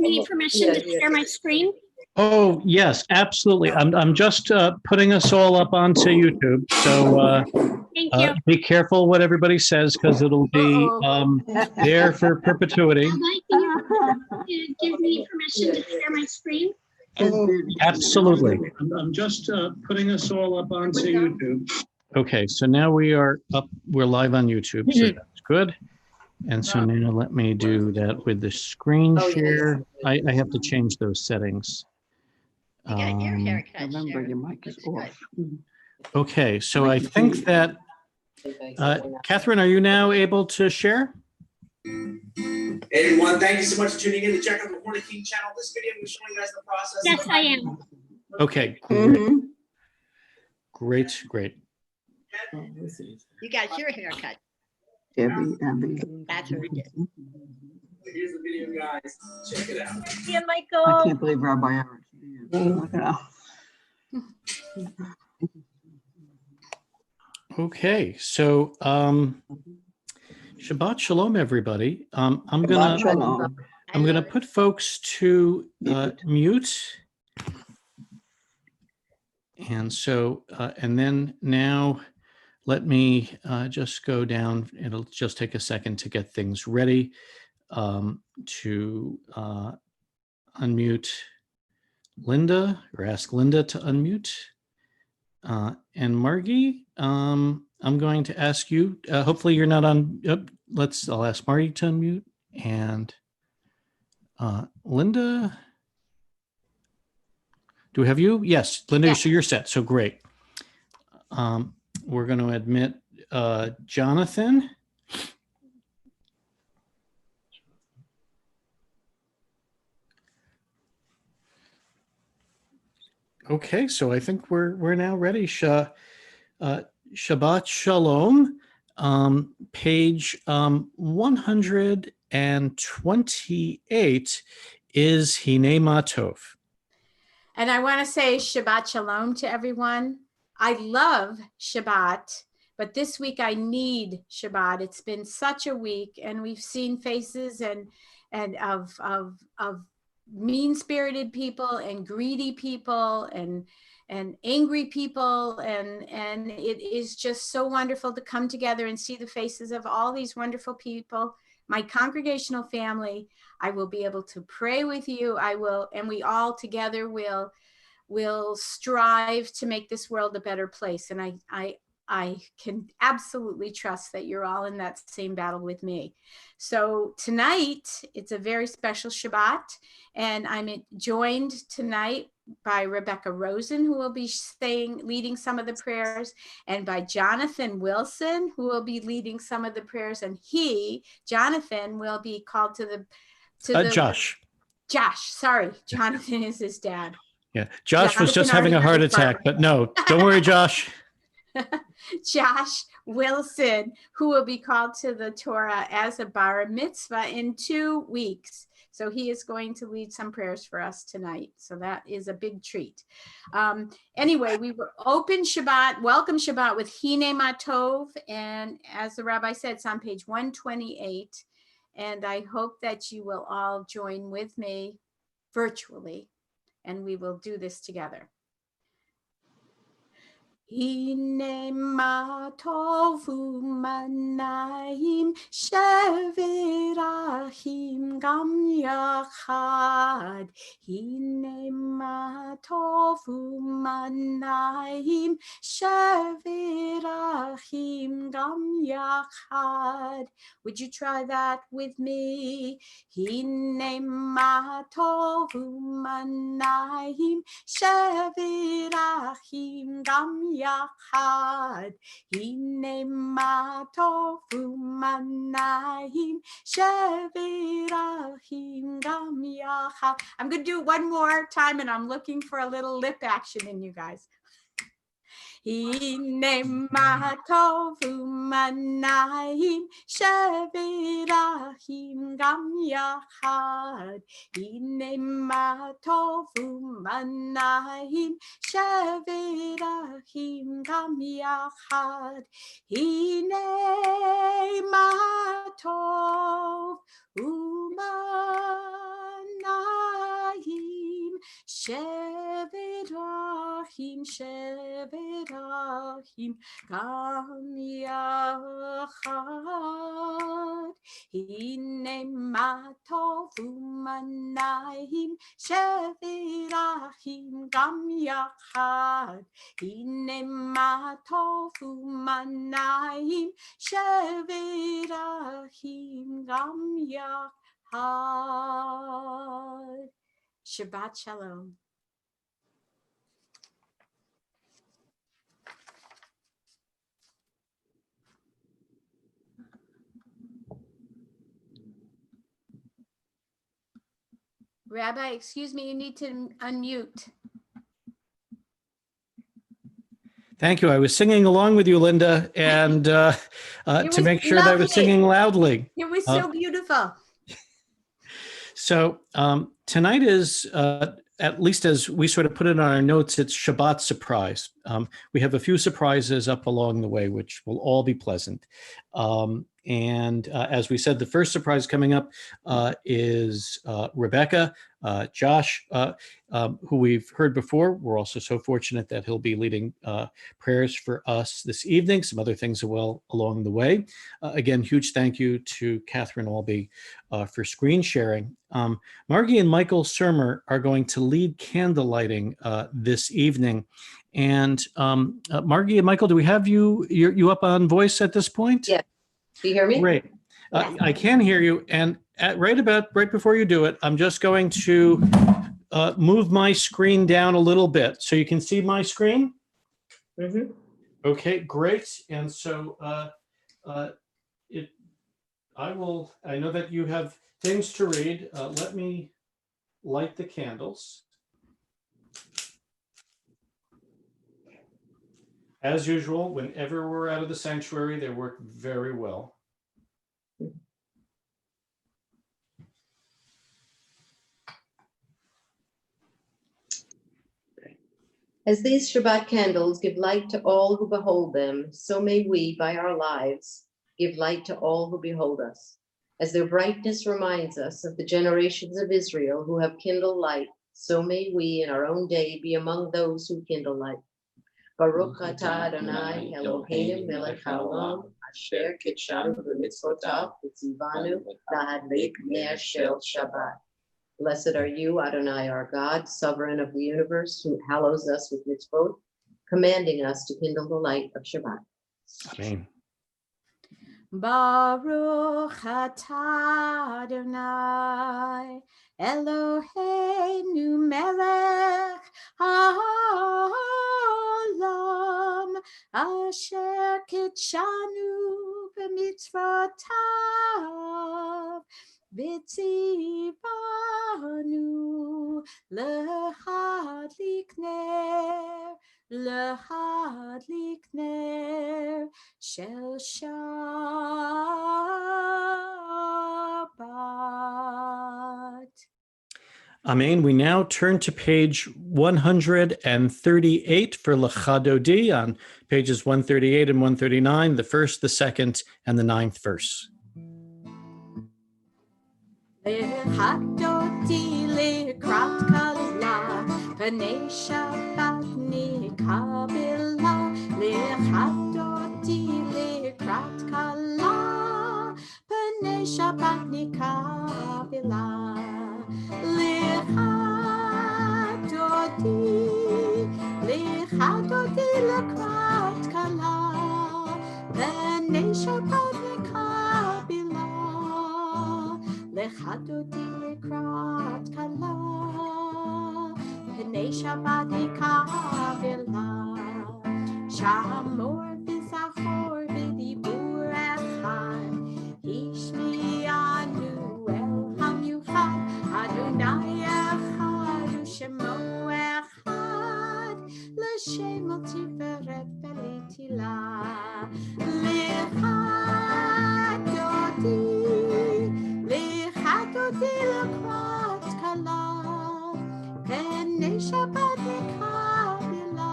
need permission to share my screen? Oh, yes, absolutely. I'm just putting us all up onto YouTube. So Thank you. be careful what everybody says because it'll be there for perpetuity. I'd like you to give me permission to share my screen. Oh, absolutely. I'm just putting us all up onto YouTube. Okay, so now we are up. We're live on YouTube, so that's good. And so now let me do that with the screen share. I have to change those settings. You got your haircut. Remember, your mic is off. Okay, so I think that, Catherine, are you now able to share? Hey everyone, thank you so much for tuning in to check out the Hornet King channel. This video is showing you guys the process. Yes, I am. Okay, great. Great, great. You got your haircut. That's what we did. Here's the video, guys. Check it out. Yeah, I Michael. can't believe Rabbi Aaron. Look it up. Okay, so Shabbat Shalom, everybody. I'm Shabbat gonna shalom. put folks to mute. And so, and then now let me just go down. It'll just take a second to get things ready to unmute Linda or ask Linda to unmute. And Margie, I'm going to ask you, hopefully you're not on, I'll ask Margie to unmute and Linda. Do we have you? Yes, Linda, Yeah. so you're set. So great. We're going to admit Jonathan. Okay, so I think we're now ready. Shabbat Shalom, page 128 is Hine Matov. And I want to say Shabbat Shalom to everyone. I love Shabbat, but this week I need Shabbat. It's been such a week, and we've seen faces and of mean-spirited people and greedy people and angry people, and it is just so wonderful to come together and see the faces of all these wonderful people. My congregational family, I will be able to pray with you. I will, and we all together will strive to make this world a better place. And I can absolutely trust that you're all in that same battle with me. So tonight, it's a very special Shabbat, and I'm joined tonight by Rebecca Rosen, who will be leading some of the prayers, and by Jonathan Wilson, who will be leading some of the prayers. And Jonathan, will be called to the Josh, sorry, Jonathan is his dad. Yeah, Josh was just having a heart attack, but no, don't worry, Josh. Josh Wilson, who will be called to the Torah as a bar mitzvah in 2 weeks. So he is going to lead some prayers for us tonight. So that is a big treat. Anyway, we were open Shabbat, welcome Shabbat with Hine Matov. And as the rabbi said, it's on page 128. And I hope that you will all join with me virtually, and we will do this together. Hine matov u'manayim shevirachim gam yachad. Hine matov u'manayim shevirachim gam yachad. Would you try that with me? Hine matov u'manayim shevirachim gam yachad. Hine matov u'manayim shevirachim gam yachad. I'm going to do it one more time, and I'm looking for a little lip action in you guys. Hine matov u'manayim shevirachim gam yachad. Hine matov u'manayim shevirachim gam yachad. Hine matov u'manayim Adonai, Shevet Achim, Shevet Achim, Gam Yachad. Hine ma tovu manayim, Shevet Achim, Gam Yachad. Hine ma tovu manayim, Shevet Achim, Gam Yachad. Shabbat Shalom. Rabbi, excuse me, you need to unmute. Thank you. I was singing along with you, Linda, and to was make sure that I was lovely. singing loudly. It was so beautiful. So tonight is, at least as we sort of put it on our notes, it's Shabbat surprise. We have a few surprises up along the way, which will all be pleasant. And as we said, the first surprise coming up is Rebecca, Josh, who we've heard before. We're also so fortunate that he'll be leading prayers for us this evening. Some other things as well along the way. Again, huge thank you to Catherine Albee for screen sharing. Margie and Michael Surmer are going to lead candle lighting this evening. And Margie and Michael, do we have you up on voice at this point? Yeah. Do you hear me? Great. Yes. I can hear you. And right before you do it, I'm just going to move my screen down a little bit so you can see my screen. Mm-hmm. Okay, great. And so I know that you have things to read. Let me light the candles. As usual, whenever we're out of the sanctuary, they work very well. As these Shabbat candles give light to all who behold them, so may we, by our lives, give light to all who behold us. As their brightness reminds us of the generations of Israel who have kindled light, so may we in our own day be among those who kindle light. Baruch atah Adonai Eloheinu melech haolam, asher kitshanu b'mitzvotav v'tzivanu lahadlik ner shel Shabbat. Blessed are you, Adonai, our God, sovereign of the universe, who hallows us with mitzvot, commanding us to kindle the light of Shabbat. Amen. Baruch atah Adonai Eloheinu melech haolam asher kitshanu b'mitzvotav v'tzivanu lahadlik ner shel Shabbat. Amen. We now turn to page 138 for Lecha Dodi on pages 138 and 139, the first, the second, and the ninth verse. Lecha Dodi lekrat kala, pnei Shabbat nikabela. Lecha Dodi lekrat kala, pnei Shabbat nikabela. Lecha Dodi lekrat kala, pnei Shabbat nikabela. Lecha Dodi lekrat kala, pnei Shabbat nikabela. Shamor v'zachor v'dibur echad, Ishmi'anu el hamiuchad, Adonai echad u'shemo echad, l'shem tiferet v'leitila. Lecha Dodi lekrat kala, pnei Shabbat nikabela.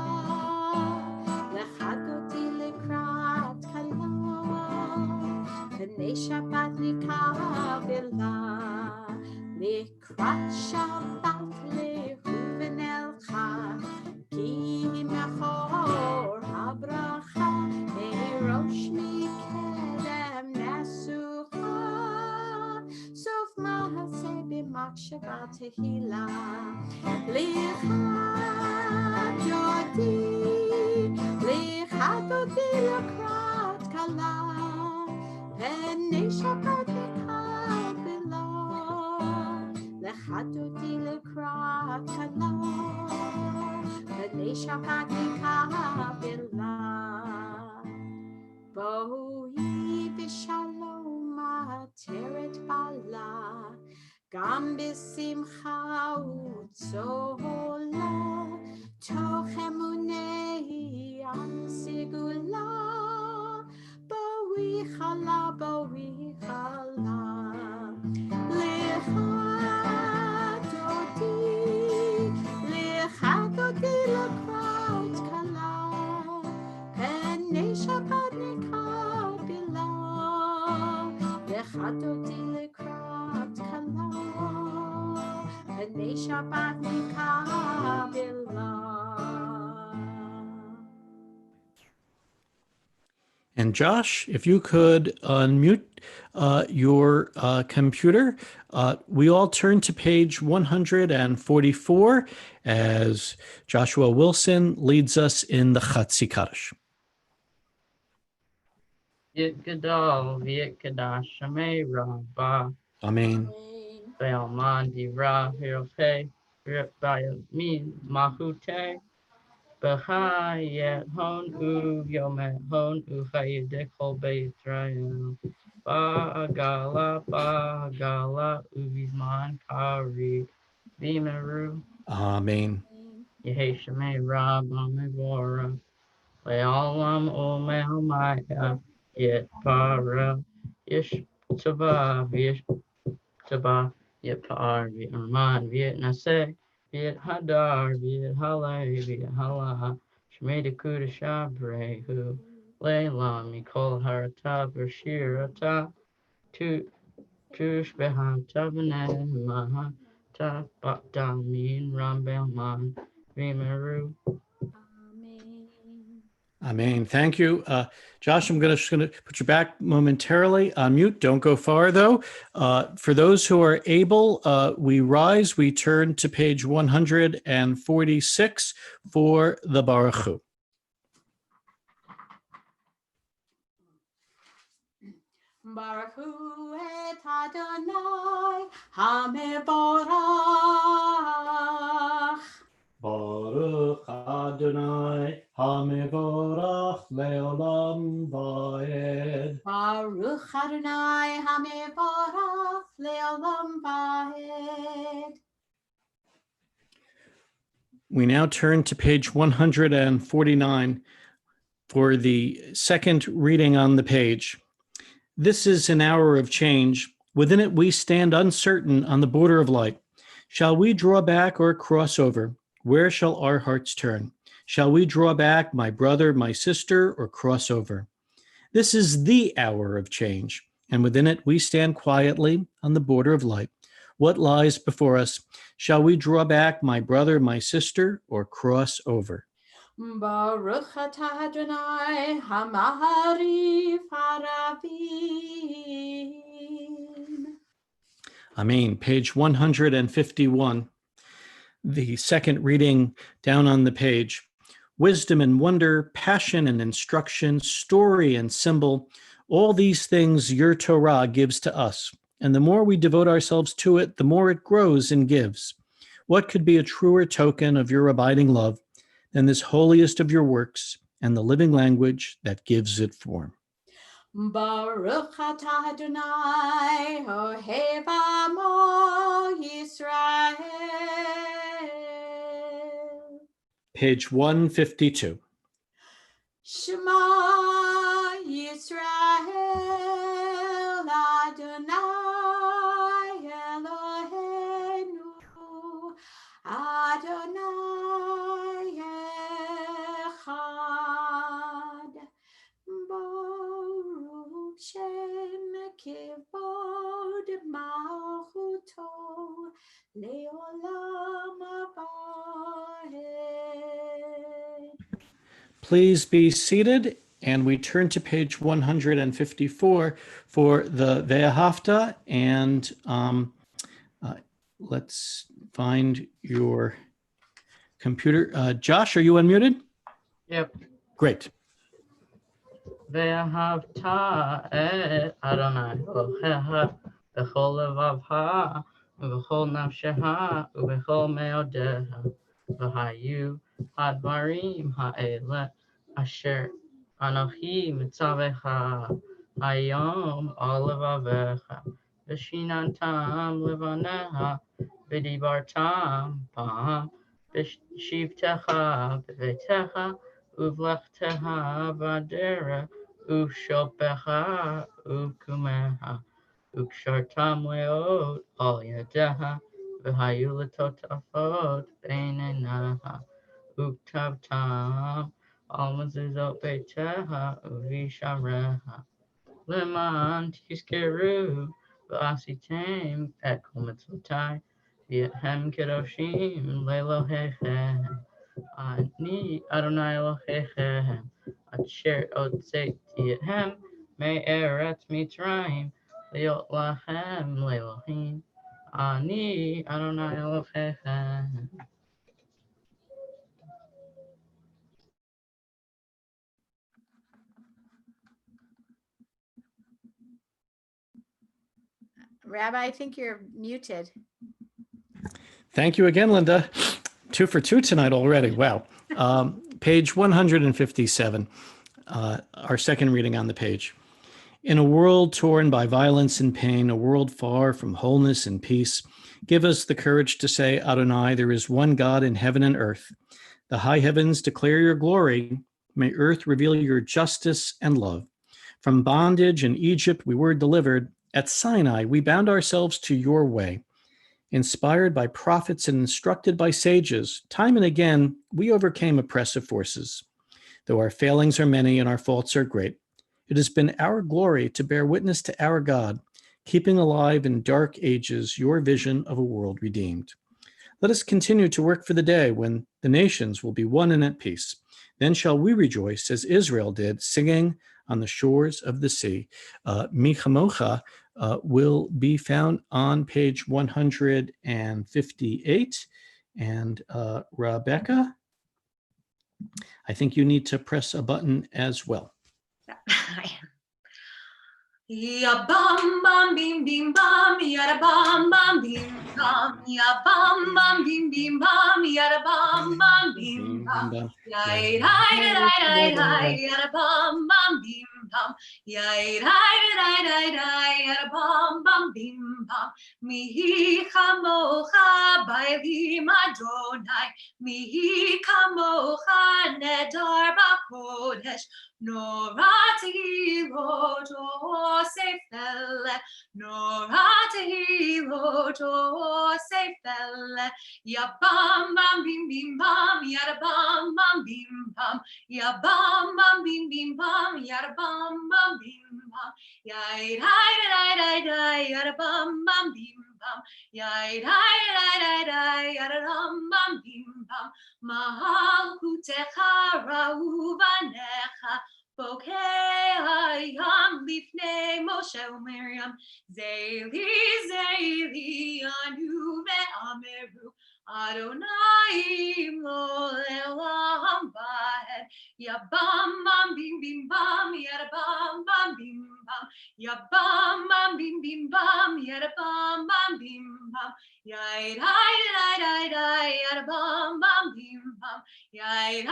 Lecha Dodi lekrat kala, pnei Shabbat nikabela. Lekrat בת לכוון אלך, כי מקור הברכה, ראש מקדם נסוכה, סוף מעשה במחשבה תהילה, לך דודי לקראת כלה, פני שבת מקבלה, לך דודי לקראת כלה, פני שבת מקבלה. בואי בשלום עטרת בעלה, גם בשמחה וצהלה, תוך אמוני על סגולה, בואי חלה, בואי חלה. לך דודי לקראת כלה, פני שבת מקבלה, לך דודי לקראת כלה, פני שבת מקבלה. And Josh, if you could unmute your computer, we all turn to page 144 as Joshua Wilson leads us in the Chatzi Kaddish. Yit Gadol, Yit Kadash, Shamei Rabba, Amen. Be'alman Divra, Hirofei, Rip Bayamin, Mahute, Behayet Hon U Yomet Hon U Hayedekol Be'Yisrael, Ba'agala Uvizman Kari, Vimeru, Amen. Yehe Shamei Rabba Mevora, Le'olam Omel Maya, Yet Para, Yish Taba, Yish Taba, Yet Par, Yet Arman, Yet Nase, Yet Hadar, Yet Hale, Yet Hala, Shmeda Kuda Shabrehu, Leilam, Mikol Harata, Bershirata, Tush Beham Tabane, Maha, Tabamin, Rambelman, Vimeru. Amen. Thank you. Josh, I'm just going to put you back momentarily on mute. Don't go far, though. For those who are able, we rise. We turn to page 146 for the Baruch Hu. Baruch Hu et Adonai HaMevorach. Baruch Adonai HaMevorach leolam va'ed. Baruch Adonai HaMevorach leolam va'ed. We now turn to page 149 for the second reading on the page. This is an hour of change. Within it, we stand uncertain on the border of light. Shall we draw back or cross over? Where shall our hearts turn? Shall we draw back, my brother, my sister, or cross over? This is the hour of change, and within it, we stand quietly on the border of light. What lies before us? Shall we draw back, my brother, my sister, or cross over? Baruch atah Adonai HaMaharif HaRavim. Amen. Page 151. The second reading down on the page. Wisdom and wonder, passion and instruction, story and symbol, all these things your Torah gives to us. And the more we devote ourselves to it, the more it grows and gives. What could be a truer token of your abiding love than this holiest of your works and the living language that gives it form? Baruch atah Adonai Ohev Amo Yisrael. Page 152. Shema Yisrael Adonai Eloheinu Adonai Echad. Baruch Shem Kivod Malchuto Leolam. Please be seated, and we turn to page 154 for the Ve'ahavta, and let's find your computer. Josh, are you unmuted? Yep. Great. ואהבת את אדוני אלוהיך בכל לבבך ובכל נפשך ובכל מאודיך. והיו הדברים האלה אשר אנוכי מצווך היום על לבביך, ושיננתם לבניך ודיברתם בם בשבתך בביתך ובלכתך בדרך ושופך וקומך וקשרתם מאוד על ידיך והיו לטוטפות בין עיניך וכתבתם על מזוזות ביתך ובשעריך למען תזכרו ועשיתם את כל מצוותיי והם קדושים לאלוהיכם. אני אדוני אלוהיכם אשר הוצאתי אתכם מארץ מצרים להיות לכם לאלוהים. אני אדוני אלוהיכם. Rabbi, I think you're muted. Thank you again, Linda. 2 for 2 tonight already. Wow. Page 157, our second reading on the page. In a world torn by violence and pain, a world far from wholeness and peace, give us the courage to say, Adonai, there is one God in heaven and earth. The high heavens declare your glory. May earth reveal your justice and love. From bondage in Egypt, we were delivered. At Sinai, we bound ourselves to your way. Inspired by prophets and instructed by sages, time and again, we overcame oppressive forces. Though our failings are many and our faults are great, it has been our glory to bear witness to our God, keeping alive in dark ages your vision of a world redeemed. Let us continue to work for the day when the nations will be one and at peace. Then shall we rejoice as Israel did, singing on the shores of the sea. Mi Chamocha will be found on page 158. And Rebecca, I think you need to press a button as well. Ya bam bam bim bim bam, ya bam bam bim bam, ya bam bam bim bim bam, ya bam bam bim bam, ya ya bam bam bim bam, ya ya bam bam bim bam. Mihi chamocha ba'elim Adonai, mihi kamocha nedar b'kodesh. Norati lo sefele, norati lo sefele. Ya bam bam bim bim bam, ya bam bam bim bam, ya bam bam bim bim bam, ya bam bam bim bam, ya ya bam bam bim bam, ya ya bam bim bam. Malkutecha ra'uvanecha. Bokeh hayam lifnei Moshe u'Miriam, Zeili Zeili anu ve'ameru, Adonai lo elam ba'ed. Ya bam bam bim bim bam, ya bam bam bim bam, ya bam bam bim bim bam, ya bam bam bim bam, ya ya bam bam bim bam, ya ya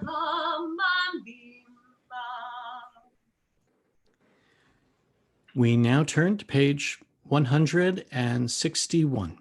bam bam bim bam. We now turn to page 161.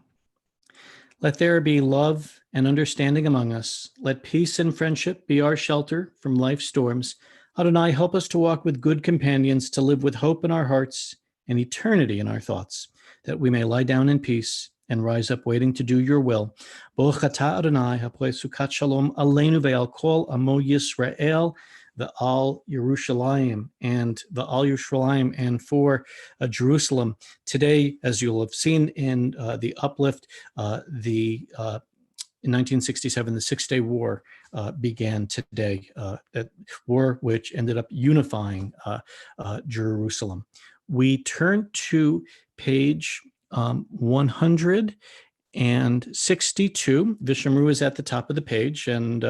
Let there be love and understanding among us. Let peace and friendship be our shelter from life's storms. Adonai, help us to walk with good companions, to live with hope in our hearts and eternity in our thoughts, that we may lie down in peace and rise up waiting to do your will. Baruch atah Adonai, hapoeh sukat shalom aleinu ve'al kol amo Yisrael, ve'al Yerushalayim, and for Jerusalem. Today, as you'll have seen in the uplift, the in 1967, the Six-Day War began today, that war which ended up unifying Jerusalem. We turn to page 162. Vishamru is at the top of the page. And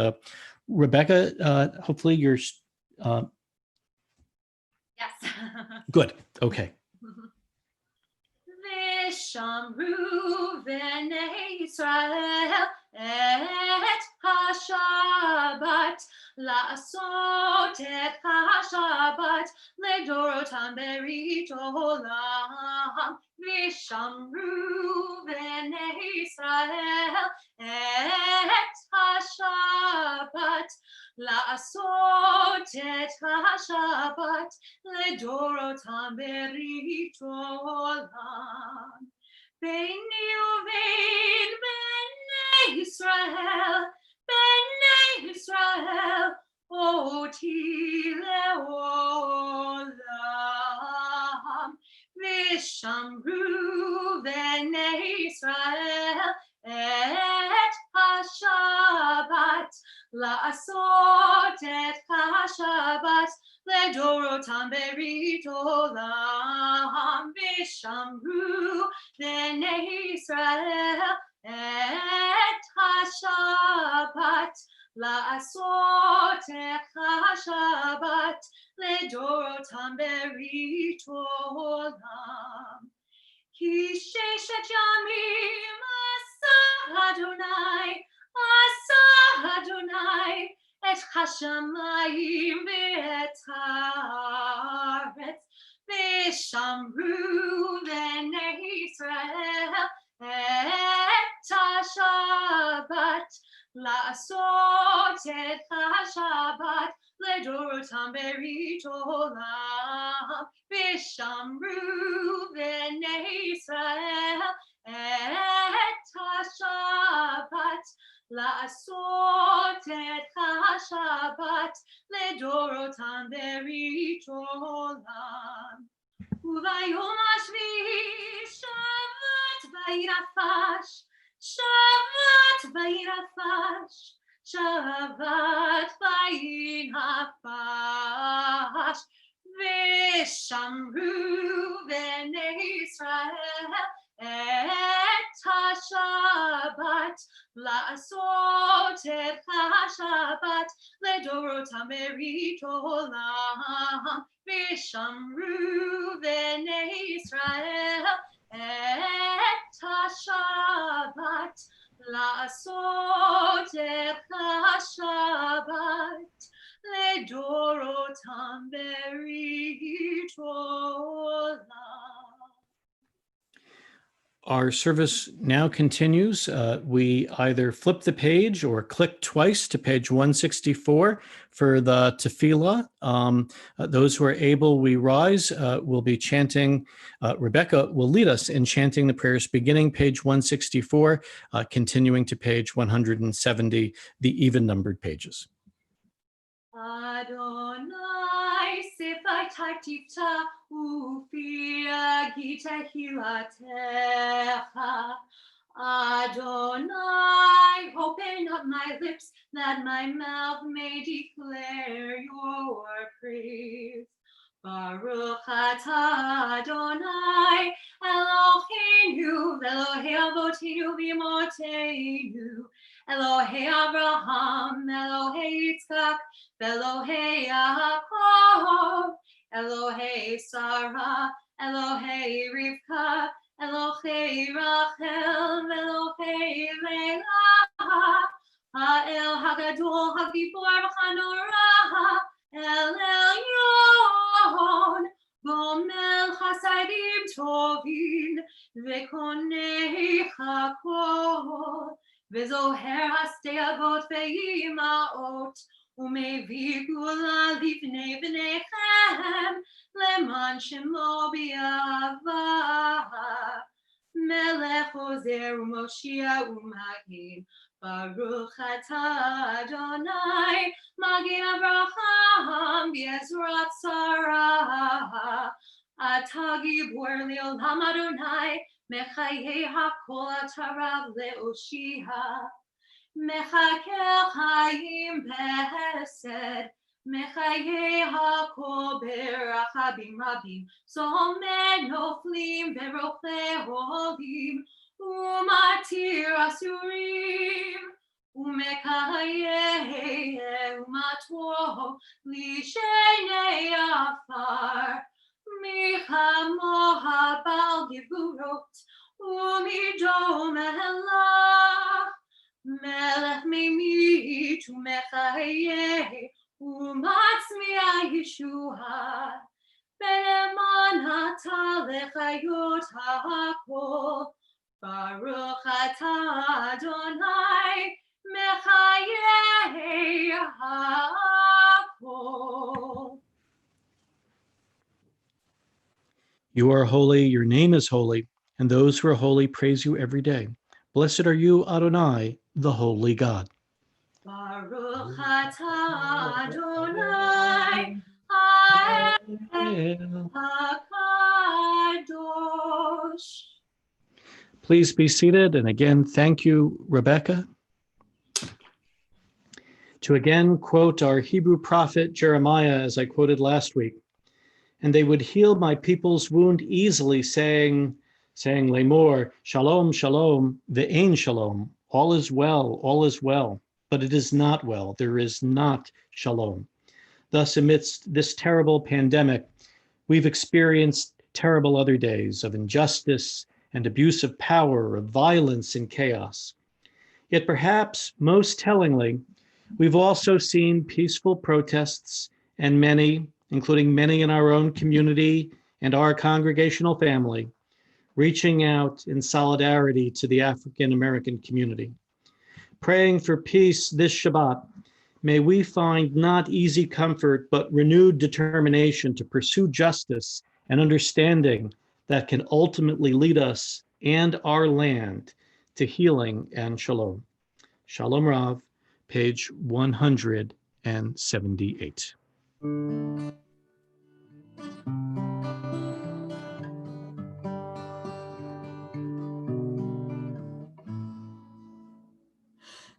Rebecca, hopefully you're Yes. good. Okay. Vishamru v'nei Yisrael et ha-Shabbat la'asot et ha-Shabbat ledorotam berit olam. Vishamru v'nei Yisrael et ha-Shabbat la'asot et ha-Shabbat ledorotam berit olam. Beini uvein b'nei Yisrael, oti le'olam. Vishamru b'nei Yisrael et ha-Shabbat la'asot et ha-Shabbat ledorotam berit olam. Vishamru b'nei Yisrael et ha-Shabbat la'asot et ha-Shabbat ledorotam berit olam. Ki sheshet yamim asa Adonai et hashamayim ve'et haaretz. Vishamru b'nei Yisrael et ha-Shabbat la'asot et ha-Shabbat ledorotam berit olam. Vishamru b'nei Yisrael et ha-Shabbat la'asot et ha-Shabbat ledorotam berit olam. Uvayom hashvi'i Shabbat vayirafash, Shabbat vayirafash, Shabbat vayirafash. Vishamru b'nei Yisrael et ha-Shabbat la'asot et ha-Shabbat ledorotam berit olam. Vishamru b'nei Yisrael et ha-Shabbat la'asot et ha-Shabbat ledorotam berit olam. Our service now continues. We either flip the page or click twice to page 164 for the tefillah. Those who are able, we rise. We'll be chanting. Rebecca will lead us in chanting the prayers beginning page 164, continuing to page 170, the even-numbered pages. Adonai sifai tifta ufi agita hilatecha. Adonai, open up my lips that my mouth may declare your praise. Baruch atah Adonai Eloheinu v'Elohei avotinu v'imotenu Elohei Abraham, Elohei Yitzchak, Elohei Yaakov, Elohei Sarah, Elohei Rivka, Elohei Rachel, Elohei Leah, Ha'el Hagadol, Hagibor V'Chanora, El Elyon, Gomel Chasadim Tovin, V'Konei Chakol, V'Zoher Hastei Avot Ve'imaot, U'Mevii Gula Lifnei B'nechem, Leman Shemo B'Yavah, Melech Ozer U'Moshia U'Magin, Baruch atah Adonai, Magin Abraham, B'Ezrat Sarah, Atah Gibor Le'olam Adonai, Mechayei HaKol Atarav Le'Oshia. מחכה חיים בחסד, מחיי הכל ברחבים רבים, סומא נופלים ורופא הורגים, ומתיר אסורים, ומקיים ומתור לשני עפר, מי כמוה בעל גבורות, ומדום אליו, מלך ממית ומחיה, ומצמיע ישועה, בנאמן אתה לחיות הכל, ברוך אתה אדוני, מחיי הכל. You are holy, your name is holy, and those who are holy praise you every day. Blessed are you, Adonai, the holy God. Baruch atah Adonai, HaKadosh. Please be seated. And again, thank you, Rebecca. To again quote our Hebrew prophet Jeremiah, as I quoted last week, and they would heal my people's wound easily, saying Lemor, Shalom, Shalom, ve'ein Shalom, all is well, but it is not well, there is not Shalom. Thus, amidst this terrible pandemic, we've experienced terrible other days of injustice and abuse of power, of violence and chaos. Yet perhaps most tellingly, we've also seen peaceful protests and many, including many in our own community and our congregational family, reaching out in solidarity to the African American community. Praying for peace this Shabbat, may we find not easy comfort, but renewed determination to pursue justice and understanding that can ultimately lead us and our land to healing and shalom. Shalom Rav, page 178.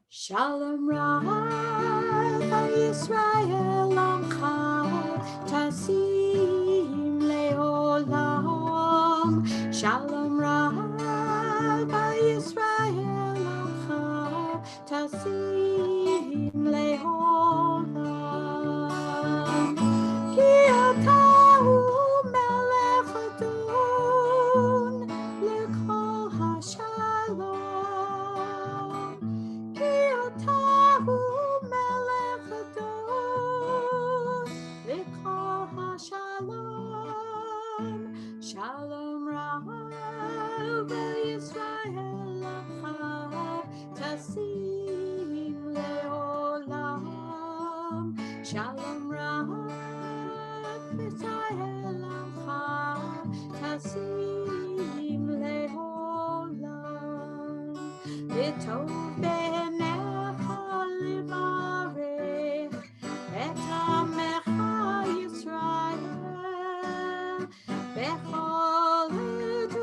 Shalom Rav Yisrael Amcha Tasim Leolam. Shalom Rav Yisrael Amcha Tasim Leolam. Ki ata hu melech adon lekol hashalom. Ki ata hu melech adon lekol hashalom. Shalom Rav Yisrael Amcha Tasim Leolam. Shalom Rav Yisrael Amcha Tasim Leolam. V'tov b'necha livarech et amecha Yisrael b'chol עת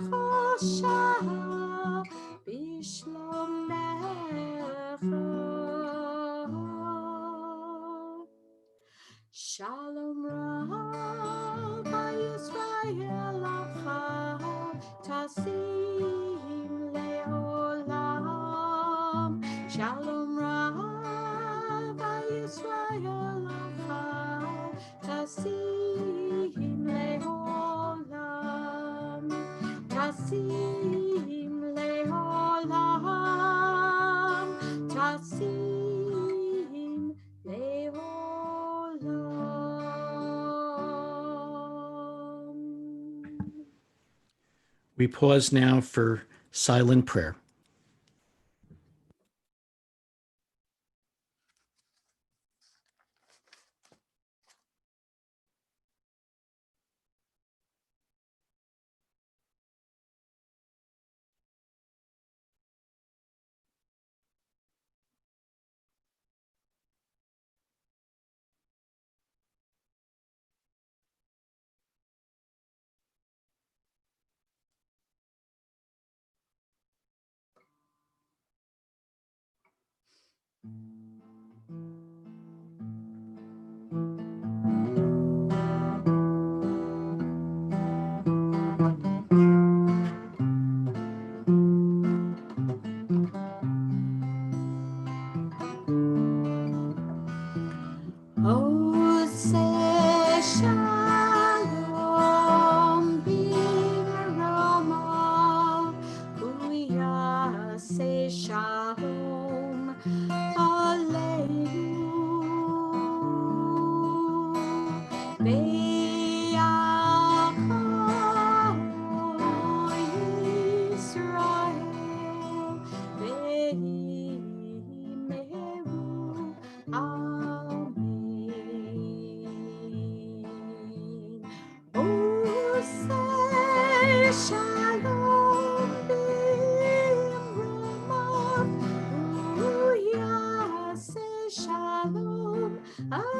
ובכל שעה בשלומך. Shalom Rav Yisrael Amcha Tasim Leolam. Shalom Rav Yisrael Amcha Tasim Leolam. Tasim Leolam. Tasim Leolam. We pause now for silent prayer. Ose shalom b'rama, uyase shalom aleinu. Be'achol Yisrael, ve'imeru amen. Ose shalom b'rama, uyase shalom aleinu.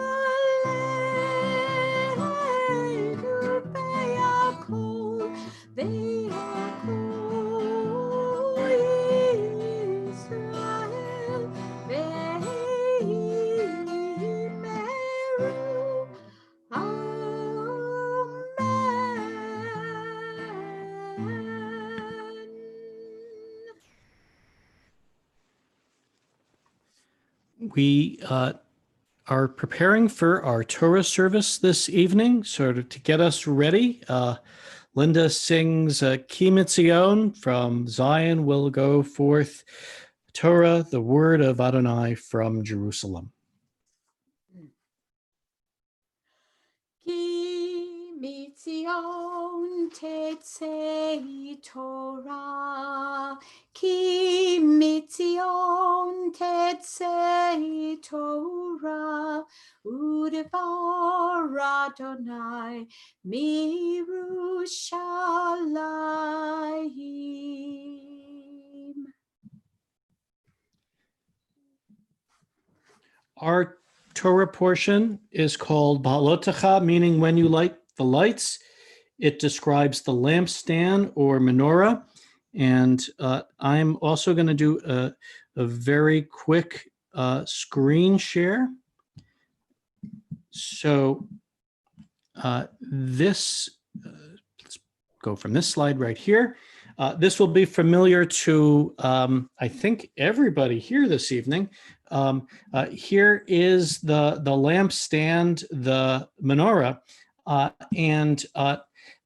Be'achol Yisrael, ve'imeru amen. We are preparing for our Torah service this evening, sort of to get us ready. Linda sings Ki Mitzion, from Zion will go forth Torah, the word of Adonai from Jerusalem. Ki mitzion tetzei Torah, ki mitzion tetzei Torah, udevar Adonai mirushalayim. Our Torah portion is called Ba'alotecha, meaning when you light the lights. It describes the lampstand or menorah. And I'm also going to do a very quick screen share. So let's go from this slide right here. This will be familiar to, I think, everybody here this evening. Here is the lampstand, the menorah, and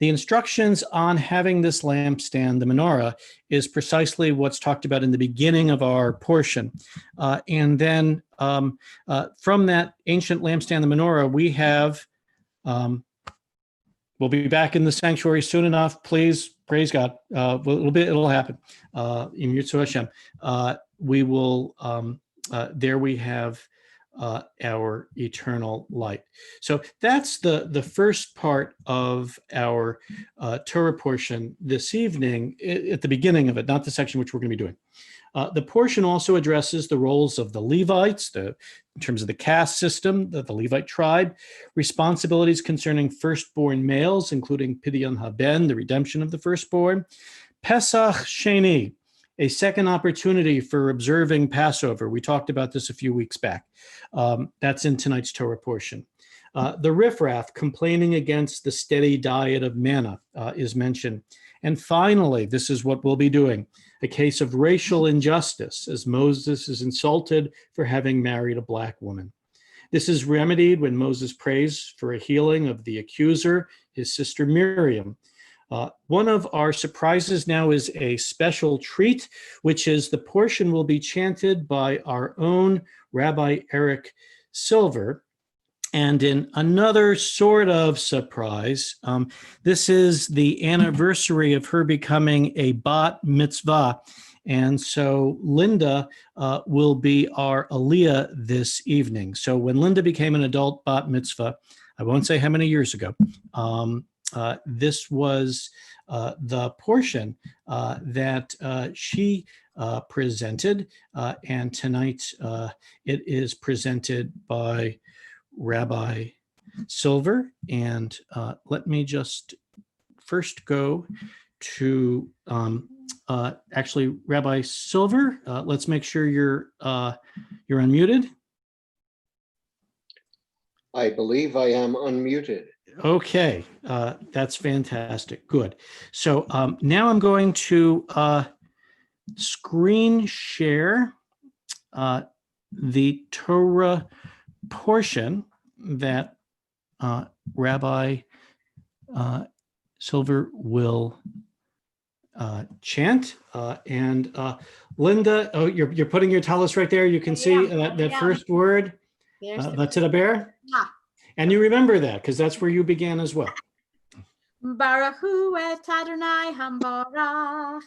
the instructions on having this lampstand, the menorah, is precisely what's talked about in the beginning of our portion. And then from that ancient lampstand, the menorah, we have, we'll be back in the sanctuary soon enough. Please, praise God. It'll happen. In Yirtzeh Hashem. We will, there we have our eternal light. So that's the first part of our Torah portion this evening, at the beginning of it, not the section which we're going to be doing. The portion also addresses the roles of the Levites, in terms of the caste system, the Levite tribe, responsibilities concerning firstborn males, including Pidyon Haben, the redemption of the firstborn, Pesach Sheni, a second opportunity for observing Passover. We talked about this a few weeks back. That's in tonight's Torah portion. The riffraff, complaining against the steady diet of manna, is mentioned. And finally, this is what we'll be doing, a case of racial injustice, as Moses is insulted for having married a black woman. This is remedied when Moses prays for a healing of the accuser, his sister Miriam. One of our surprises now is a special treat, which is the portion will be chanted by our own Rabbi Eric Silver. And in another sort of surprise, this is the anniversary of her becoming a bat mitzvah. And so Linda will be our aliyah this evening. So when Linda became an adult bat mitzvah, I won't say how many years ago, this was the portion that she presented, and tonight it is presented by Rabbi Silver. And let me just first go to actually Rabbi Silver. Let's make sure you're unmuted. I believe I am unmuted. Okay, that's fantastic. Good. So now I'm going to screen share the Torah portion that Rabbi Silver will chant. And Linda, oh, you're putting your tallis right there. You can see that first word, Vatidaber. Yeah. And you remember that because that's where you began as well. Baruch hu et Adonai hambarach.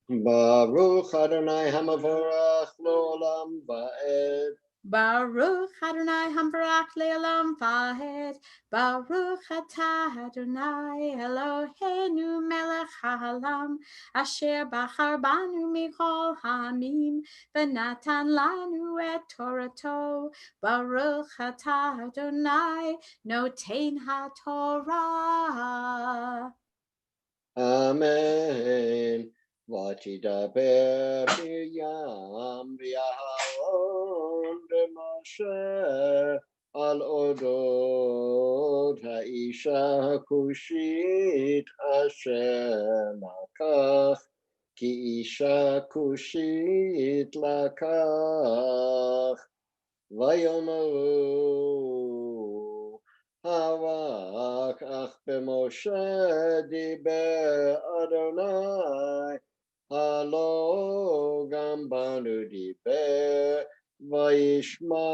Baruch Adonai hamavorach leolam va'ed. Baruch Adonai hambarach le'olam va'ed. Baruch atah Adonai Eloheinu melech ha'olam asher bachar banu michol ha'amim v'natan lanu et Torato. Baruch atah Adonai noten ha'torah. Amen. Vatidaber Miriam v'Aharon b'Moshe al odot ha'isha kushit asher lakach ki isha kushit lakach vayomeru Havak ach b'Moshe diber Adonai halo gam banu diber vayishma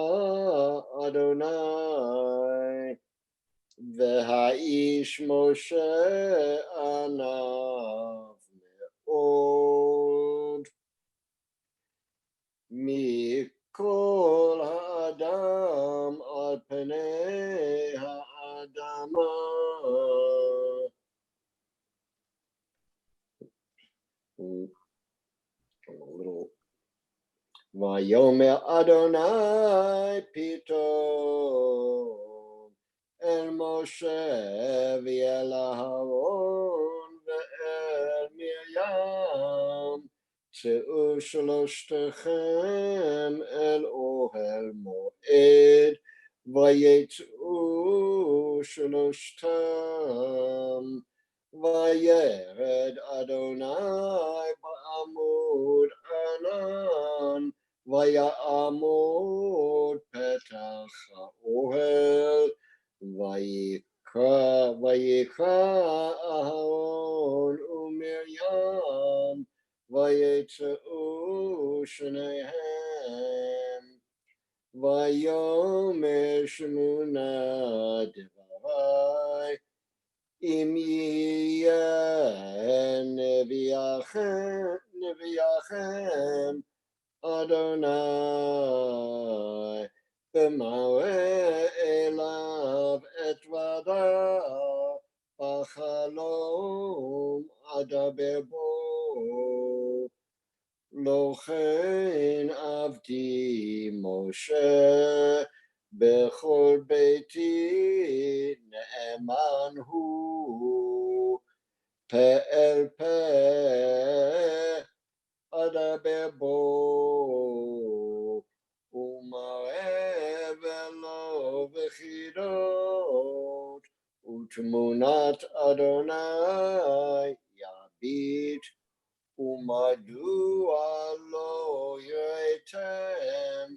Adonai v'ha'ish Moshe anav me'od mikol ha'adam al penei ha'adama a little Vayomer Adonai Pitom El Moshe v'el Aharon ve'el Miriam Tzeu shaloshtechem el ohel moed Vayetzeu shalostam Vayered Adonai ba'amud anan Vaya'amud petach ha'ohel Vayikra Aharon u'Miriam Vayetzeu shnehem Vayomer Shemuna Devarai Im yeh neviachem Adonai b'ma'eh elav et vadav b'chalom adaber bo lochen avdi Moshe bechol beiti ne'eman hu pe'el pe' adaber bo uma'eh velo v'chidot utmunat Adonai yabit umadua lo yoetem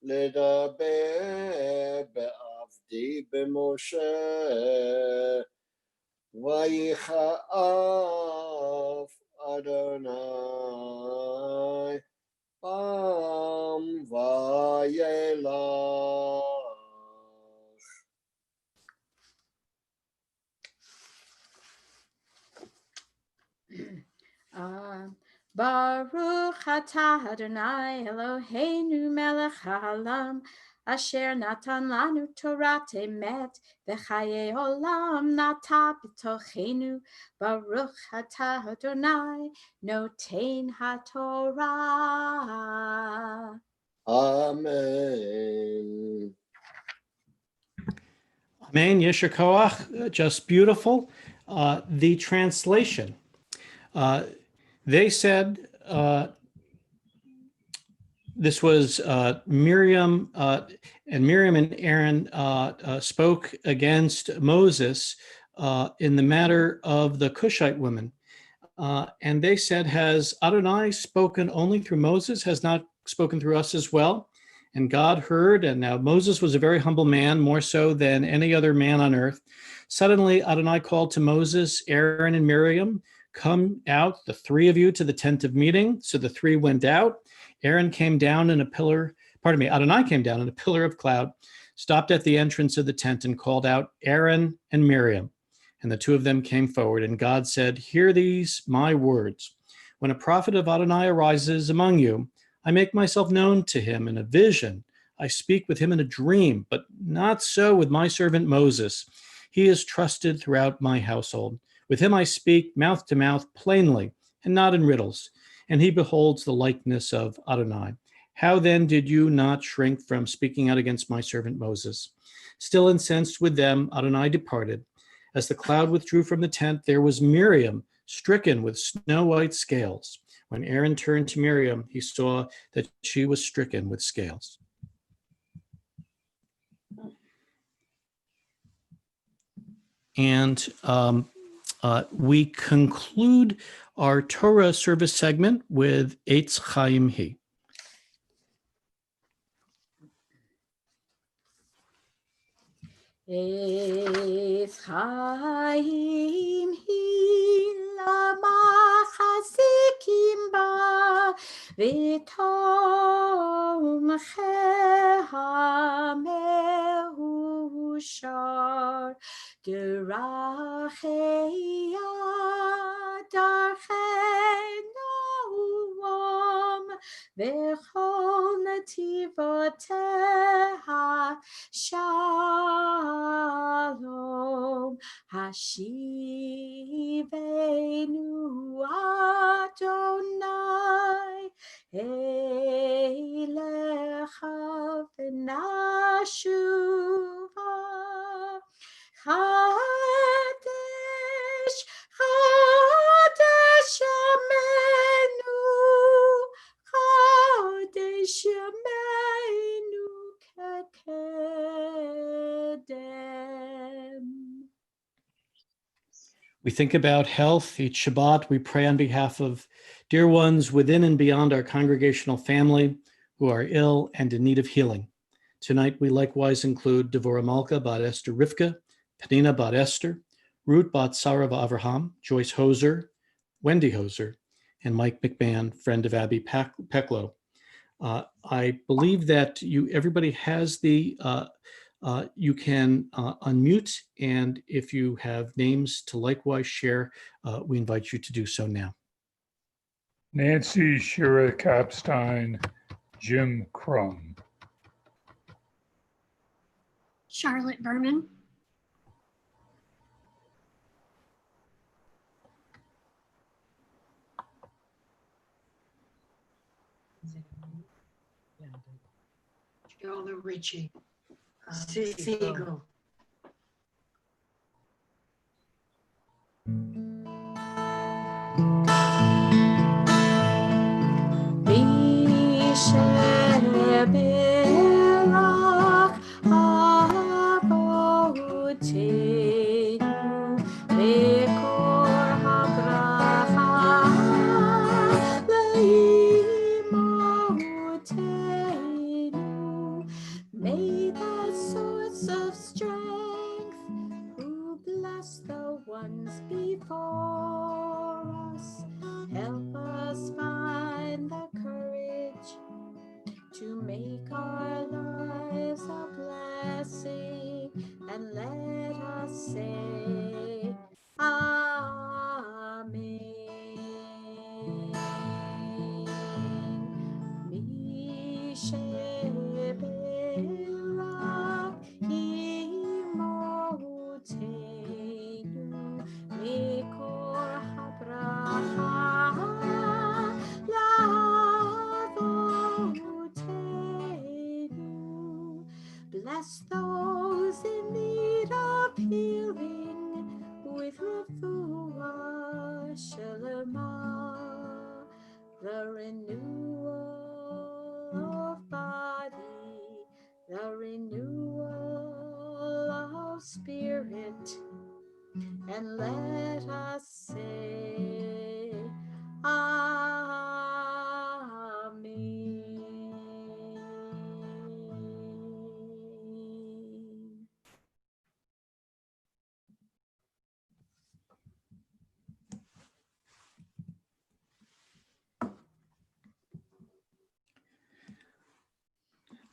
ledaber be'avdi b'Moshe vayicha'af Adonai bam vayelach. Baruch atah Adonai Eloheinu melech ha'olam asher natan lanu Torah emet v'chayei olam nata b'tochenu. Baruch atah Adonai noten ha'torah. Amen. Amen. Yesher koach. Just beautiful. The translation. They said, this was Miriam, and Miriam and Aaron spoke against Moses in the matter of the Cushite women. And they said, has Adonai spoken only through Moses, has not spoken through us as well? And God heard, and now Moses was a very humble man, more so than any other man on earth. Suddenly Adonai called to Moses, Aaron, and Miriam, come out, the three of you, to the tent of meeting. So the three went out. Aaron came down in a pillar, Adonai came down in a pillar of cloud, stopped at the entrance of the tent and called out, Aaron and Miriam. And the two of them came forward, and God said, hear these my words. When a prophet of Adonai arises among you, I make myself known to him in a vision. I speak with him in a dream, but not so with my servant Moses. He is trusted throughout my household. With him I speak mouth to mouth plainly, and not in riddles. And he beholds the likeness of Adonai. How then did you not shrink from speaking out against my servant Moses? Still incensed with them, Adonai departed. As the cloud withdrew from the tent, there was Miriam, stricken with snow-white scales. When Aaron turned to Miriam, he saw that she was stricken with scales. And we conclude our Torah service segment with Eitz Chaim Hi. Eitz Chaim Hi lama chazikim ba v'tomcheha mehushar Deracheya darchei noam v'chol nativoteha shalom hashivenu Adonai elecha v'nashuva Chadesh, Chadesh Yamenu, Chadesh Yamenu Kekedem. We think about health. Each Shabbat, we pray on behalf of dear ones within and beyond our congregational family who are ill and in need of healing. Tonight, we likewise include Devorah Malka, Bat Esther Rivka, Penina Bat Esther, Ruth Bat Sarah Avraham, Joyce Hoser, Wendy Hoser, and Mike McMahon, friend of Abby Pecklow. I believe that everybody has the, you can unmute, and if you have names to likewise share, we invite you to do so now. Nancy Shira Capstein, Jim Crum. Charlotte Berman. Jola Ritchie. Siegel. May the source of strength, who bless the ones before us, help us find the courage to make our lives a blessing, and let us say, Amen. Bless those in need of healing with refuah shalema. and let us say Amen.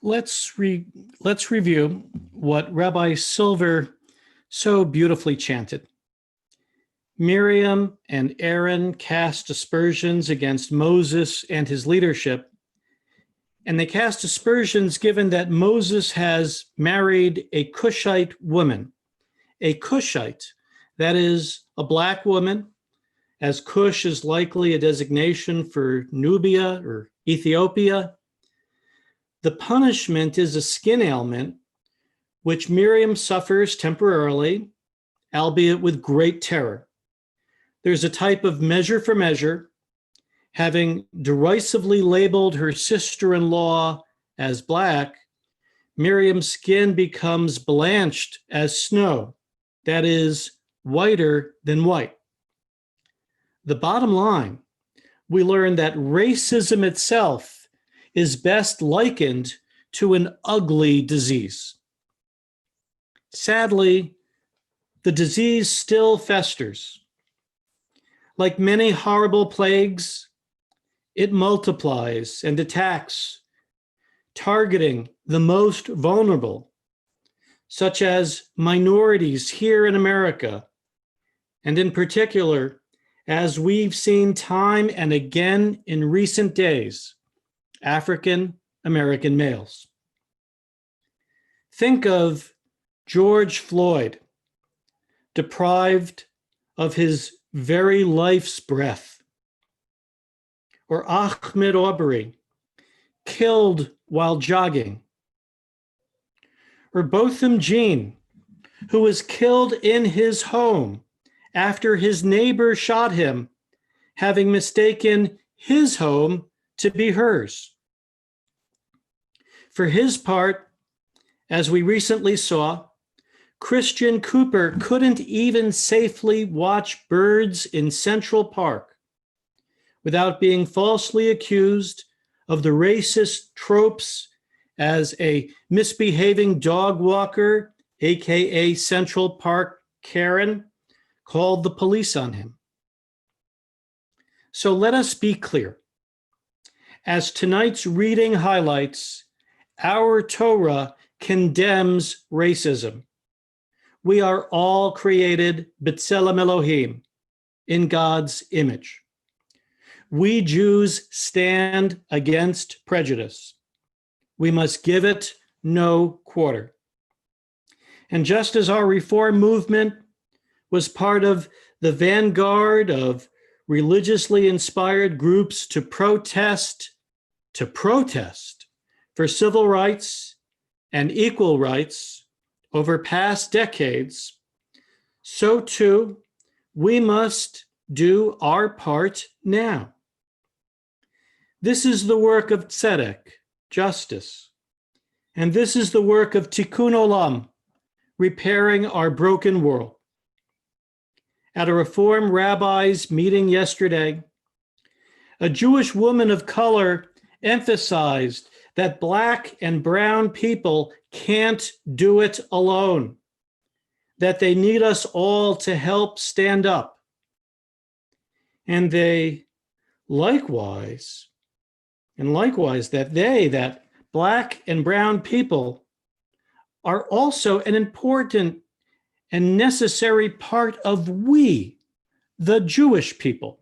Let's review what Rabbi Silver so beautifully chanted. Miriam and Aaron cast aspersions against Moses and his leadership, and they cast aspersions given that Moses has married a Cushite woman. A Cushite, that is a black woman, as Cush is likely a designation for Nubia or Ethiopia. The punishment is a skin ailment, which Miriam suffers temporarily, albeit with great terror. There's a type of measure for measure, having derisively labeled her sister-in-law as black, Miriam's skin becomes blanched as snow, that is, whiter than white. The bottom line, we learn that racism itself is best likened to an ugly disease. Sadly, the disease still festers. Like many horrible plagues, it multiplies and attacks, targeting the most vulnerable, such as minorities here in America, and in particular, as we've seen time and again in recent days, African American males. Think of George Floyd, deprived of his very life's breath, or Ahmaud Arbery, killed while jogging, or Botham Jean, who was killed in his home after his neighbor shot him, having mistaken his home to be hers. For his part, as we recently saw, Christian Cooper couldn't even safely watch birds in Central Park without being falsely accused of the racist tropes as a misbehaving dog walker, aka Central Park Karen, called the police on him. So let us be clear. As tonight's reading highlights, our Torah condemns racism. We are all created b'tselem Elohim, in God's image. We Jews stand against prejudice. We must give it no quarter. And just as our reform movement was part of the vanguard of religiously inspired groups to protest for civil rights and equal rights over past decades, so too we must do our part now. This is the work of tzedek, justice, and this is the work of tikkun olam, repairing our broken world. At a Reform rabbi's meeting yesterday, a Jewish woman of color emphasized that Black and brown people can't do it alone, that they need us all to help stand up. And they likewise that Black and brown people are also an important and necessary part of we, the Jewish people.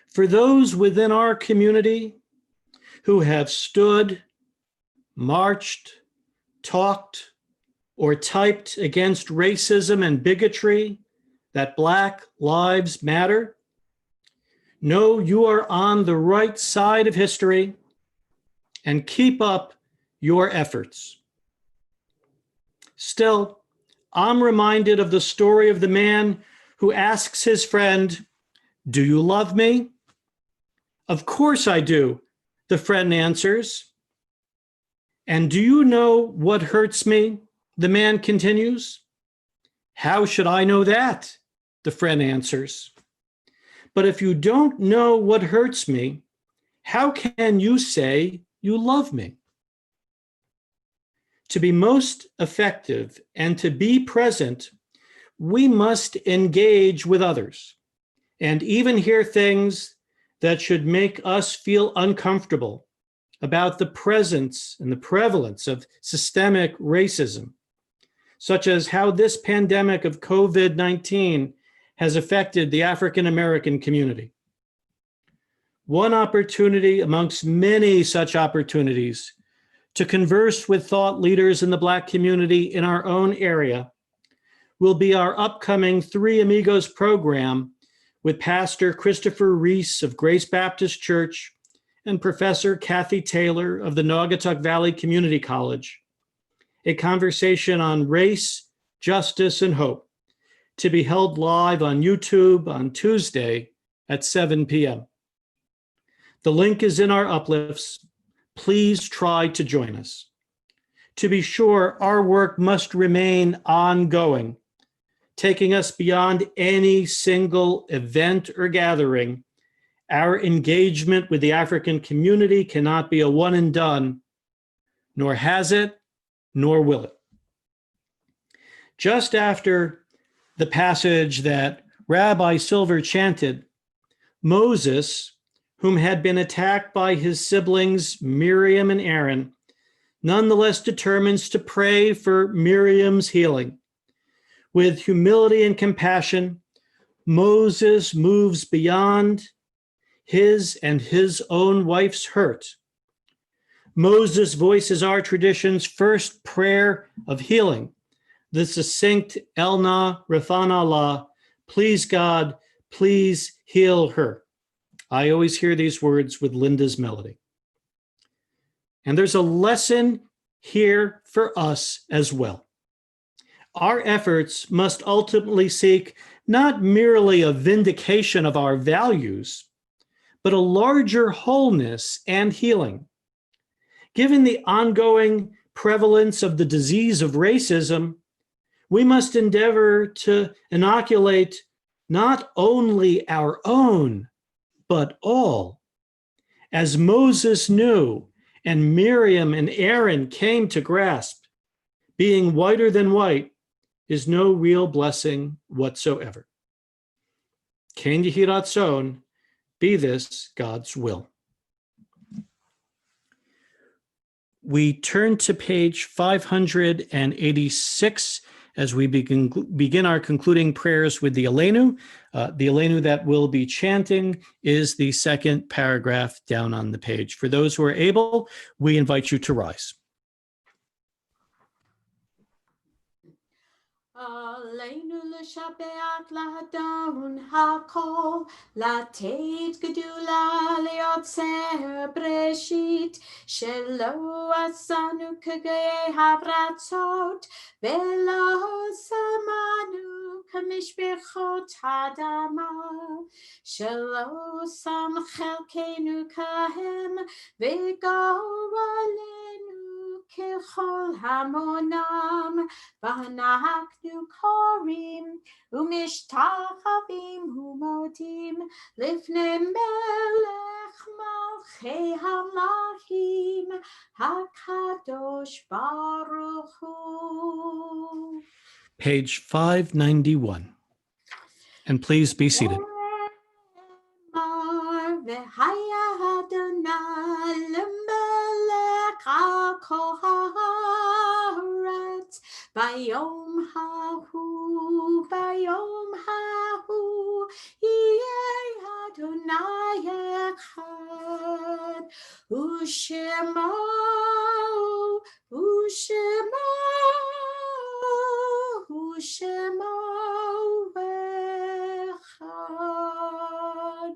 For those within our community who have stood, marched, talked, or typed against racism and bigotry, that Black lives matter, know you are on the right side of history and keep up your efforts. Still, I'm reminded of the story of the man who asks his friend, "Do you love me?" "Of course I do," the friend answers. "And do you know what hurts me?" the man continues. How should I know that? The friend answers. But if you don't know what hurts me, how can you say you love me? To be most effective and to be present, we must engage with others and even hear things that should make us feel uncomfortable about the presence and the prevalence of systemic racism, such as how this pandemic of COVID-19 has affected the African American community. One opportunity amongst many such opportunities to converse with thought leaders in the Black community in our own area will be our upcoming Three Amigos program with Pastor Christopher Reese of Grace Baptist Church and Professor Kathy Taylor of the Naugatuck Valley Community College, a conversation on race, justice, and hope, to be held live on YouTube on Tuesday at 7 p.m. The link is in our uplifts. Please try to join us. To be sure, our work must remain ongoing, taking us beyond any single event or gathering. Our engagement with the African community cannot be a one and done, nor has it, nor will it. Just after the passage that Rabbi Silver chanted, Moses, whom had been attacked by his siblings Miriam and Aaron, nonetheless determines to pray for Miriam's healing. With humility and compassion, Moses moves beyond his and his own wife's hurt. Moses voices our tradition's first prayer of healing, the succinct Elna Rafana Allah, please God, please heal her. I always hear these words with Linda's melody. And there's a lesson here for us as well. Our efforts must ultimately seek not merely a vindication of our values, but a larger wholeness and healing. Given the ongoing prevalence of the disease of racism, we must endeavor to inoculate not only our own, but all. As Moses knew and Miriam and Aaron came to grasp, being whiter than white is no real blessing whatsoever. Ken Yehi Ratzon, be this God's will. We turn to page 586 as we begin our concluding prayers with the Aleinu. The Aleinu that we'll be chanting is the second paragraph down on the page. For those who are able, we invite you to rise. Aleinu l'shabeach l'hadon hakol, l'teit gedula liotzer breshit, shelo asanu k'gei havratzot, velo samanu k'mishbechot hadama, shelo sam chelkenu kahem, v'go alenu kechol hamonam, v'hanaknu korim, umishtachavim humodim, lifnei melech malchei hamlachim, hakadosh baruch hu. Page 591. And please be seated. V'haya Adonai l'melech al kol haaretz, bayom hahu yeh Adonai echad, u'shemo echad.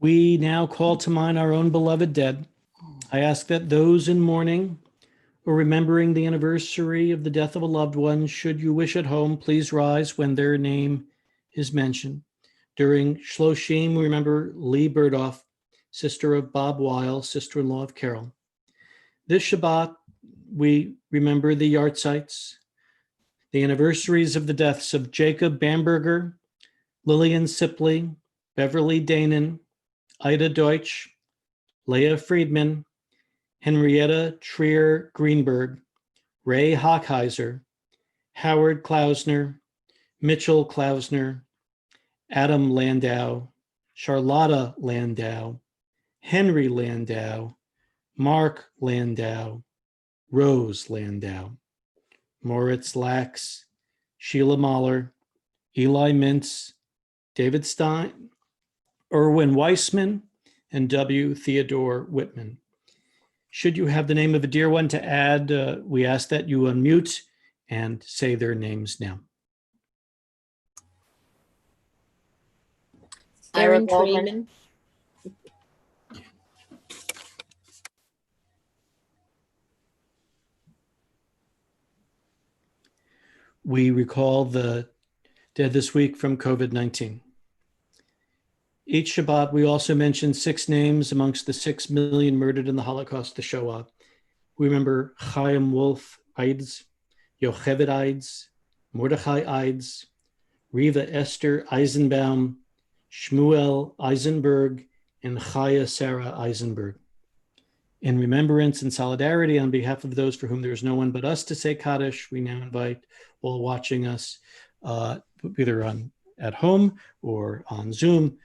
We now call to mind our own beloved dead. I ask that those in mourning or remembering the anniversary of the death of a loved one, should you wish at home, please rise when their name is mentioned. During Shloshim, we remember Lee Burdoff, sister of Bob Weil, sister-in-law of Carol. This Shabbat, we remember the Yartzites, The anniversaries of the deaths of Jacob Bamberger, Lillian Sipley, Beverly Danon, Ida Deutsch, Leah Friedman, Henrietta Trier Greenberg, Ray Hockheiser, Howard Klausner, Mitchell Klausner, Adam Landau, Charlotta Landau, Henry Landau, Mark Landau, Rose Landau, Moritz Lax, Sheila Mahler, Eli Mintz, David Stein, Erwin Weissman, and W. Theodore Whitman. Should you have the name of a dear one to add, we ask that you unmute and say their names now. Aaron Friedman. We recall the dead this week from COVID-19. Each Shabbat, we also mention 6 names amongst the 6 million murdered in the Holocaust, the Shoah. We remember Chaim Wolf Eids, Yocheved Eids, Mordechai Eids, Riva Esther Eisenbaum, Shmuel Eisenberg, and Chaya Sarah Eisenberg. In remembrance and solidarity on behalf of those for whom there is no one but us to say Kaddish, we now invite all watching us, either at home or on Zoom,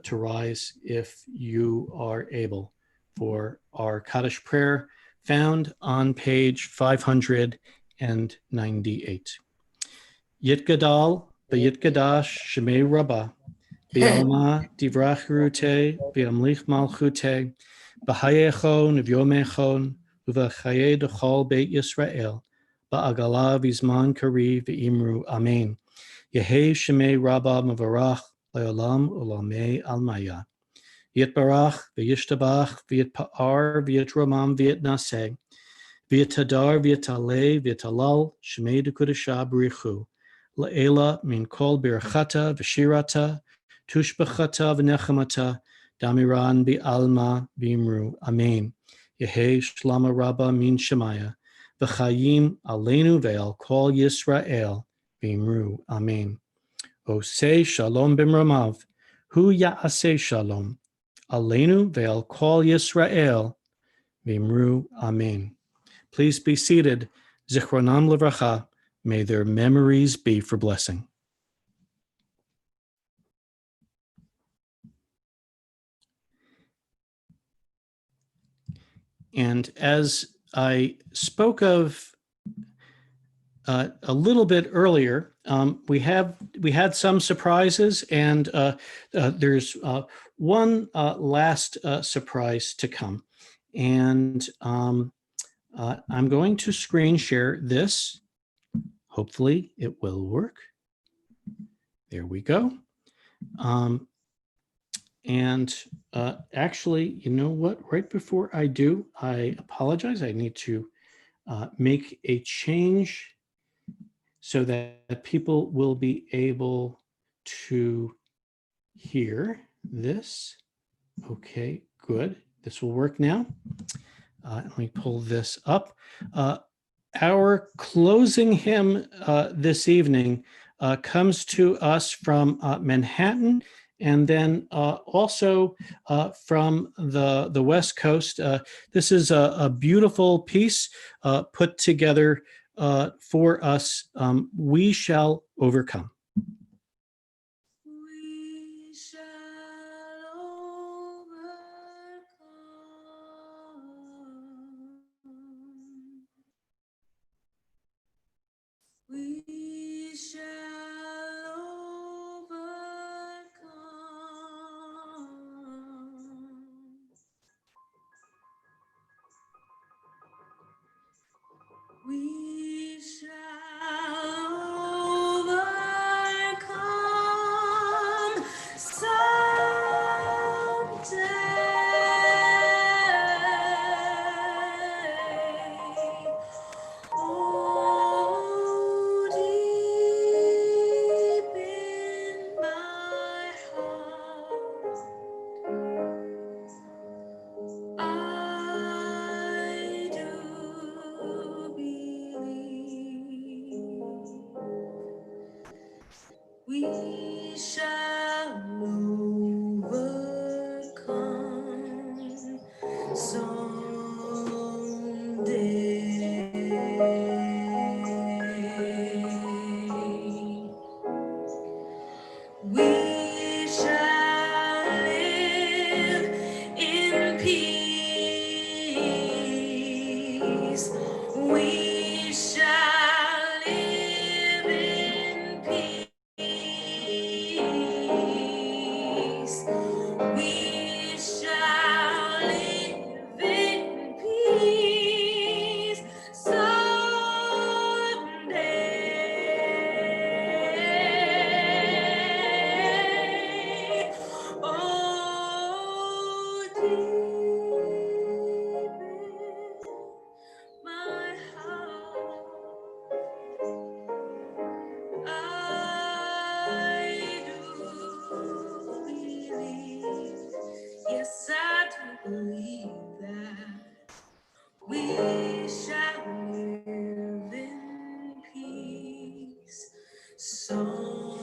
to rise if you are able for our Kaddish prayer found on page 598. Yitgadal b'yitgadash shemei rabbah b'yalma divrach rute b'yamlich malchute b'hayechon v'yomechon u'v'chaye d'chol beit Yisrael ba'agala v'zman kari v'imru amen. Yehei shemei rabbah mavarach Le'olam ulamei almaya. Yitbarach v'yishtabach v'yitpa'ar v'yitromam v'yitnaseh v'yitadar v'yitaleh v'yitalal shemei d'kudashah b'richu le'ela min kol birchata v'shirata tushbachata v'nechamata damiran b'alma b'imru amen. Yehei shlama rabba min shemaya v'chayim aleinu ve'al kol Yisrael b'imru amen. Oseh shalom b'mramav, hu ya'aseh shalom, aleinu ve'al kol Yisrael, v'imru amen. Please be seated. Zichronam levracha, may their memories be for blessing. And as I spoke of a little bit earlier, we had some surprises, and there's one last surprise to come. And I'm going to screen share this. Hopefully it will work. There we go. Actually, you know what? Right before I do, I apologize. I need to make a change so that people will be able to hear this. Okay, good. This will work now. Let me pull this up. Our closing hymn this evening comes to us from Manhattan, and then also from the West Coast. This is a beautiful piece put together for us. We shall overcome. We shall overcome. We shall overcome. We shall overcome. We shall live in peace. We shall live in peace. We shall live in peace someday. Oh, deep in my heart, I do believe, yes, I do believe that we shall live in peace someday.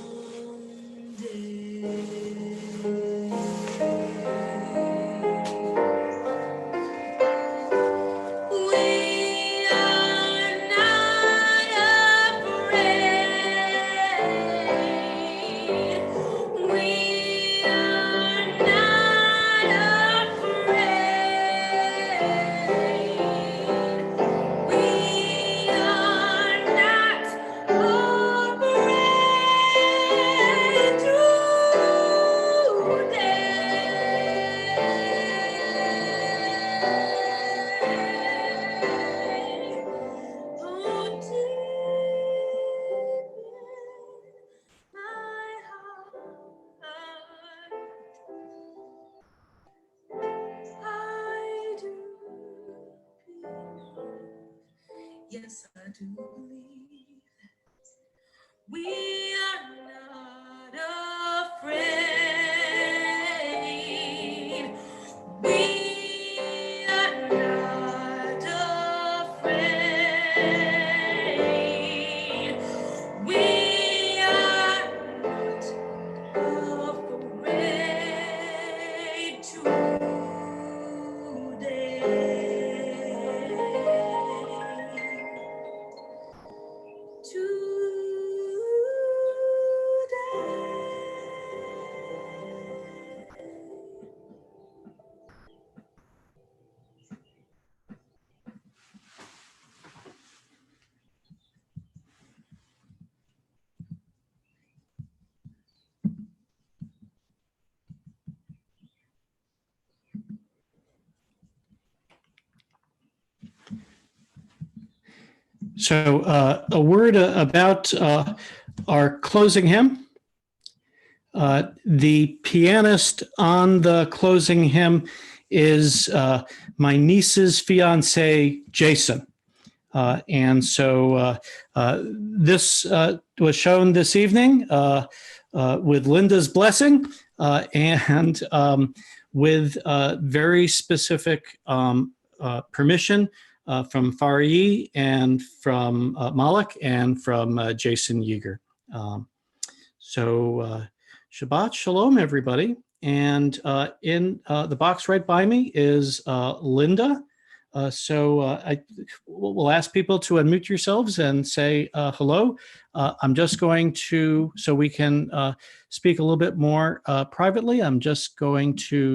We are not afraid. We are not afraid. We are not afraid today. Oh, deep in my heart, I do believe, yes, I do believe we are not afraid. We are not afraid. We are not afraid So a word about our closing hymn. The pianist on the closing hymn is my niece's fiance, Jason. And so this was shown this evening with Linda's blessing and with very specific permission from Farai and from Malik and from Jason Yeager. So Shabbat Shalom, everybody. And in the box right by me is Linda. We'll ask people to unmute yourselves and say hello. I'm just going to, so we can speak a little bit more privately, I'm just going to